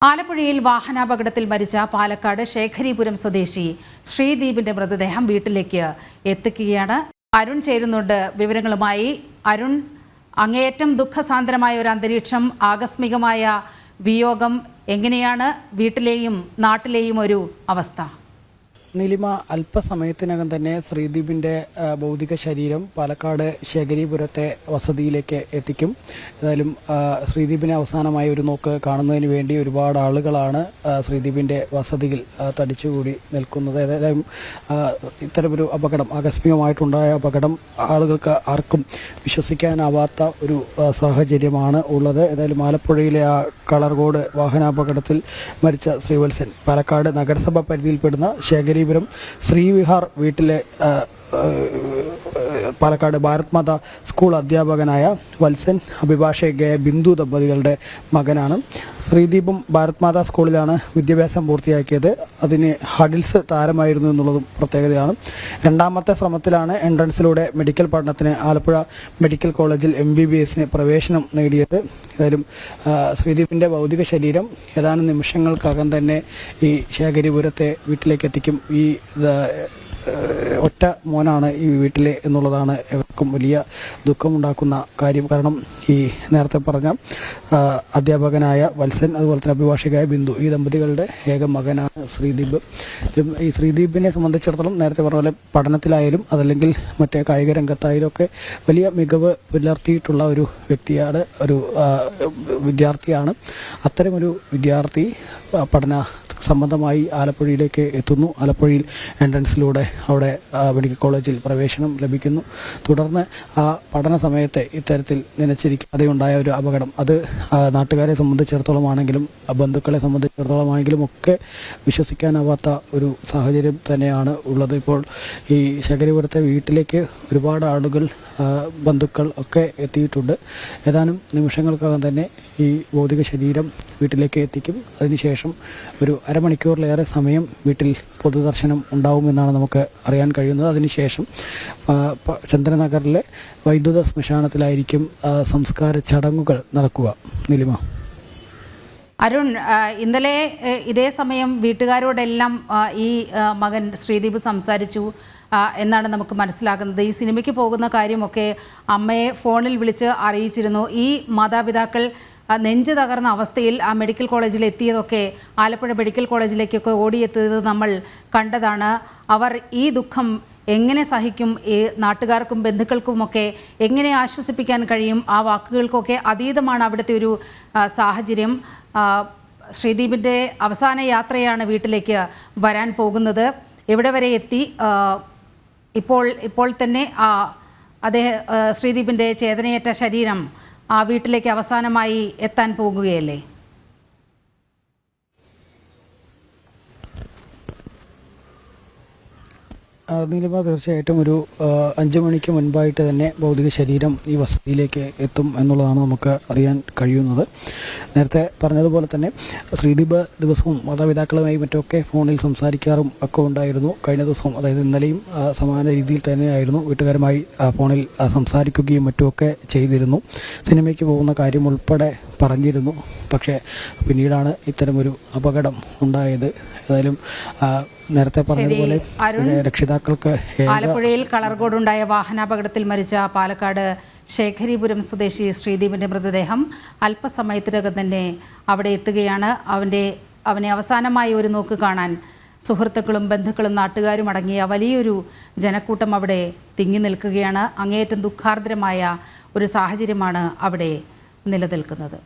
ആലപ്പുഴയിൽ വാഹനാപകടത്തിൽ മരിച്ച പാലക്കാട് ശേഖരീപുരം സ്വദേശി ശ്രീദീപിന്റെ മൃതദേഹം വീട്ടിലേക്ക് എത്തിക്കുകയാണ്. അരുൺ ചേരുന്നുണ്ട് വിവരങ്ങളുമായി. അരുൺ, അങ്ങേയറ്റം ദുഃഖസാന്ദ്രമായ ഒരു അന്തരീക്ഷം, ആകസ്മികമായ വിയോഗം, എങ്ങനെയാണ് വീട്ടിലെയും നാട്ടിലെയും ഒരു അവസ്ഥ? നീലിമ, അല്പസമയത്തിനകം തന്നെ ശ്രീദീപിൻ്റെ ഭൗതിക ശരീരം പാലക്കാട് ശേഖരീപുരത്തെ വസതിയിലേക്ക് എത്തിക്കും. ഏതായാലും ശ്രീദീപിനെ അവസാനമായി ഒരു നോക്ക് കാണുന്നതിന് വേണ്ടി ഒരുപാട് ആളുകളാണ് ശ്രീദീപിൻ്റെ വസതിയിൽ തടിച്ചുകൂടി നിൽക്കുന്നത്. ഏതായാലും ഇത്തരമൊരു അപകടം, ആകസ്മികമായിട്ടുണ്ടായ അപകടം ആളുകൾക്ക് ആർക്കും വിശ്വസിക്കാനാവാത്ത ഒരു സാഹചര്യമാണ് ഉള്ളത്. ഏതായാലും ആലപ്പുഴയിലെ ആ കളർകോട് വാഹനാപകടത്തിൽ മരിച്ച ശ്രീവത്സൻ പാലക്കാട് നഗരസഭ പരിധിയിൽപ്പെടുന്ന ശേഖരീപുരം ശ്രീവിഹാർ വീട്ടിലെ പാലക്കാട് ഭാരത് മാതാ സ്കൂൾ അധ്യാപകനായ വത്സൻ, അഭിഭാഷകയായ ബിന്ദു ദമ്പതികളുടെ മകനാണ്. ശ്രീദീപും ഭാരത് മാതാ സ്കൂളിലാണ് വിദ്യാഭ്യാസം പൂർത്തിയാക്കിയത്. അതിന് ഹഡിൽസ് താരമായിരുന്നു എന്നുള്ളതും പ്രത്യേകതയാണ്. രണ്ടാമത്തെ ശ്രമത്തിലാണ് എൻട്രൻസിലൂടെ മെഡിക്കൽ പഠനത്തിന് ആലപ്പുഴ മെഡിക്കൽ കോളേജിൽ MBBSന് പ്രവേശനം നേടിയത്. ഏതായാലും ശ്രീദീപിൻ്റെ ഭൗതിക ശരീരം ഏതാനും നിമിഷങ്ങൾക്കകം തന്നെ ഈ ശേഖരീപുരത്തെ വീട്ടിലേക്ക് എത്തിക്കും. ഈ ഒറ്റ മോനാണ് ഈ വീട്ടിലെ എന്നുള്ളതാണ് എവർക്കും വലിയ ദുഃഖമുണ്ടാക്കുന്ന കാര്യം. കാരണം ഈ നേരത്തെ പറഞ്ഞ അധ്യാപകനായ വത്സൻ, അതുപോലെ തന്നെ അഭിഭാഷകയായ ബിന്ദു, ഈ ദമ്പതികളുടെ ഏക മകനാണ് ശ്രീദീപ്. ഈ ശ്രീദീപിനെ സംബന്ധിച്ചിടത്തോളം നേരത്തെ പറഞ്ഞ പോലെ പഠനത്തിലായാലും അതല്ലെങ്കിൽ മറ്റേ കായിക രംഗത്തായാലും ഒക്കെ വലിയ മികവ് പുലർത്തിയിട്ടുള്ള ഒരു വ്യക്തിയാണ്, ഒരു വിദ്യാർത്ഥിയാണ്. അത്തരമൊരു വിദ്യാർത്ഥി പഠന സംബന്ധമായി ആലപ്പുഴയിലേക്ക് എത്തുന്നു. ആലപ്പുഴയിൽ എൻട്രൻസിലൂടെ അവിടെ മെഡിക്കൽ കോളേജിൽ പ്രവേശനം ലഭിക്കുന്നു. തുടർന്ന് ആ പഠന സമയത്തെ ഇത്തരത്തിൽ നനച്ചിരിക്കാതെ ഉണ്ടായ ഒരു അപകടം, അത് നാട്ടുകാരെ സംബന്ധിച്ചിടത്തോളം ആണെങ്കിലും ബന്ധുക്കളെ സംബന്ധിച്ചിടത്തോളം ആണെങ്കിലും ഒക്കെ വിശ്വസിക്കാനാവാത്ത ഒരു സാഹചര്യം തന്നെയാണ് ഉള്ളത്. ഇപ്പോൾ ഈ ശേഖരീപുരത്തെ വീട്ടിലേക്ക് ഒരുപാട് ആളുകൾ, ബന്ധുക്കൾ ഒക്കെ എത്തിയിട്ടുണ്ട്. ഏതാനും നിമിഷങ്ങൾക്കകം തന്നെ ഈ ഭൗതിക ശരീരം വീട്ടിലേക്ക് എത്തിക്കും. അതിനുശേഷം ഒരു അരമണിക്കൂറിലേറെ സമയം വീട്ടിൽ പൊതുദർശനം ഉണ്ടാവുമെന്നാണ് നമുക്ക് അറിയാൻ കഴിയുന്നത്. അതിനുശേഷം ചന്ദ്രനഗറിലെ വൈദ്യുത ശ്മശാനത്തിലായിരിക്കും സംസ്കാര ചടങ്ങുകൾ നടക്കുക. നിലിമ. അരുൺ, ഇന്നലെ ഇതേ സമയം വീട്ടുകാരോടെല്ലാം ഈ മകൻ ശ്രീദീപ് സംസാരിച്ചു എന്നാണ് നമുക്ക് മനസ്സിലാക്കുന്നത്. ഈ സിനിമയ്ക്ക് പോകുന്ന കാര്യമൊക്കെ അമ്മയെ ഫോണിൽ വിളിച്ച് അറിയിച്ചിരുന്നു. ഈ മാതാപിതാക്കൾ നെഞ്ച് തകർന്ന അവസ്ഥയിൽ ആ മെഡിക്കൽ കോളേജിൽ എത്തിയതൊക്കെ, ആലപ്പുഴ മെഡിക്കൽ കോളേജിലേക്കൊക്കെ ഓടിയെത്തിയത് നമ്മൾ കണ്ടതാണ്. അവർ ഈ ദുഃഖം എങ്ങനെ സഹിക്കും? ഈ നാട്ടുകാർക്കും ബന്ധുക്കൾക്കുമൊക്കെ എങ്ങനെ ആശ്വസിപ്പിക്കാൻ കഴിയും? ആ വാക്കുകൾക്കൊക്കെ അതീതമാണ് അവിടുത്തെ ഒരു സാഹചര്യം. ശ്രീദീപിൻ്റെ അവസാന യാത്രയാണ് വീട്ടിലേക്ക് വരാൻ പോകുന്നത്. എവിടെ വരെ എത്തി? ഇപ്പോൾ തന്നെ ശ്രീദീപിൻ്റെ ചേതനയേറ്റ ശരീരം ആ വീട്ടിലേക്ക് അവസാനമായി എത്താൻ പോകുകയല്ലേ? നീലിമ, തീർച്ചയായിട്ടും ഒരു 5 മണിക്ക് മുൻപായിട്ട് തന്നെ ഭൗതിക ശരീരം ഈ വസതിയിലേക്ക് എത്തും എന്നുള്ളതാണ് നമുക്ക് അറിയാൻ കഴിയുന്നത്. നേരത്തെ പറഞ്ഞതുപോലെ തന്നെ ശ്രീദീപ് ദിവസവും മാതാപിതാക്കളുമായി മറ്റൊക്കെ ഫോണിൽ സംസാരിക്കാറും ഒക്കെ ഉണ്ടായിരുന്നു. കഴിഞ്ഞ ദിവസവും, അതായത് ഇന്നലെയും സമാന രീതിയിൽ തന്നെയായിരുന്നു. വീട്ടുകാരുമായി ഫോണിൽ സംസാരിക്കുകയും മറ്റുമൊക്കെ ചെയ്തിരുന്നു. സിനിമയ്ക്ക് പോകുന്ന കാര്യം ഉൾപ്പെടെ പറഞ്ഞിരുന്നു. പക്ഷേ പിന്നീടാണ് ഇത്തരമൊരു അപകടം ഉണ്ടായത്. ഏതായാലും നേരത്തെ പറഞ്ഞതുപോലെ രക്ഷിതാക്കൾക്ക് ആലപ്പുഴയിൽ കളർകോടുണ്ടായ വാഹനാപകടത്തിൽ മരിച്ച പാലക്കാട് ശേഖരീപുരം സ്വദേശി ശ്രീദീപിൻ്റെ മൃതദേഹം അല്പസമയത്തിനകം തന്നെ അവിടെ എത്തുകയാണ്. അവനെ അവസാനമായി ഒരു നോക്ക് കാണാൻ സുഹൃത്തുക്കളും ബന്ധുക്കളും നാട്ടുകാരും അടങ്ങിയ വലിയൊരു ജനക്കൂട്ടം അവിടെ തിങ്ങി നിൽക്കുകയാണ്. അങ്ങേയറ്റം ദുഃഖാർദ്രമായ ഒരു സാഹചര്യമാണ് അവിടെ നിലനിൽക്കുന്നത്.